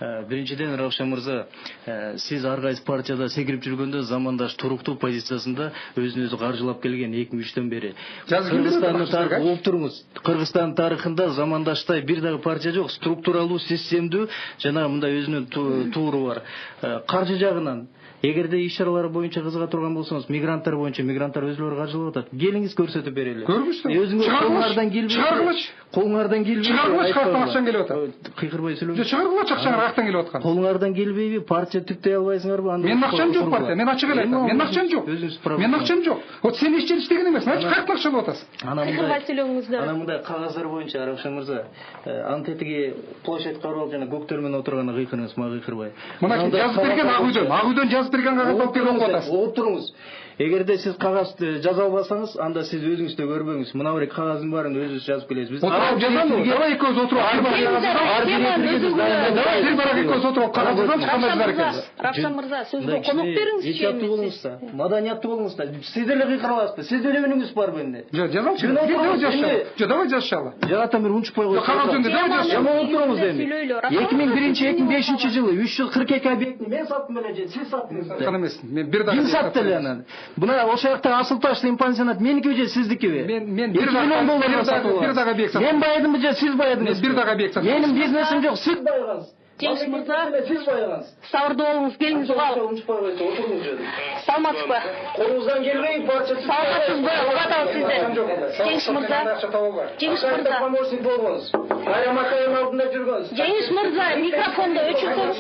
Биринчиден, Равшан мырза, сиз ар кайсы партияда секирип жүргөндө замандаш туруктуу позициясында өзүн өзү каржылап келген 2003-төн бери. Кыргызстандын тарыхы угуп туруңуз. Кыргызстандын тарыхында замандаштай бир дагы партия жок, структуралуу, системдүү жана мындай өзүнүн тууру бар. Каржы жагынан эгерде иш-чаралар боюнча кызыга турган болсоңуз, мигранттар боюнча мигранттар өзүлөрү каржылап атат. Келиңиз көрсөтүп берели. Көргүчтү. Өзүңүз колуңардан келбей. Колуңардан акчаң келип атат. Кыйкырбай сүйлөңүз. Чыгаргыла акчаң аяктан келип аткан. Колуңардан келбейби? Партия түптөй албайсыңарбы? Менин акчам жок партия. Мен ачык эле айтам. Менин акчам жок. Менин акчам жок. Вот сен иштеген эмес. Мен каяктан акча алып атасың? Кыйкырбай сүйлөңүздөр. Ана мындай кагаздар боюнча, Равшан мырза, антетиги площадь карап жана көктөр менен отурганда кыйкырыңыз, мага кыйкырбай. Мына жазып берген Ак үйдөн жазып берген кагаз алып келип окуп атасың. Окуп туруңуз. Эгерде сиз кагазды жаза албасаңыз, анда сиз өзүңүз да көрбөңүз. Мына бир кагаздын баарын өзүңүз жазып келесиз. Биз Отуруп жазамыз. Давай экөөбүз отуруп. Бир барак экөөбүз отуруп кагаз жазамыз, кандай жазар экенбиз. Равшан мырза, сөзгө конук бериңиз. Этиаттуу болуңуз да, маданияттуу болуңуз да. Сиз деле кыйкырабызбы? Сиз деле үнүңүз барбы эмне? Жок, жазамчы. Давай жазышалы. Жок, давай жазышалы. Жагатан бир унчукпай койсоңуз. Кагаз жөнүндө давай жазышалы. Окуп туруңуз эми. 2001-2005-жылы 342 объектни мен саттым эле, сиз саттыңыз. Кана эмес. Мен бир дагы. Ким сатты эле анан? Мына ошол жакта Асыл Таштын пансионат меники же сиздикиби? Мен бир дагы объект саттым. Мен байыдымбы же сиз байыдыңыз? Бир дагы объект саттым. Менин бизнесим жок, сиз байыгансыз. Жеңиш мырза, сиз байыгансыз. сабырдуу болуңуз, келиңиз угалы. Саламатсызбы? Колуңуздан келбей барча Саламатсызбы? Угатабыз сизди. Жеңиш мырза. Жеңиш мырза. Помощник болгонсуз. Кайрам акайым алдында жүргөнсүз. Жеңиш мырза, микрофонду өчүрсөңүз.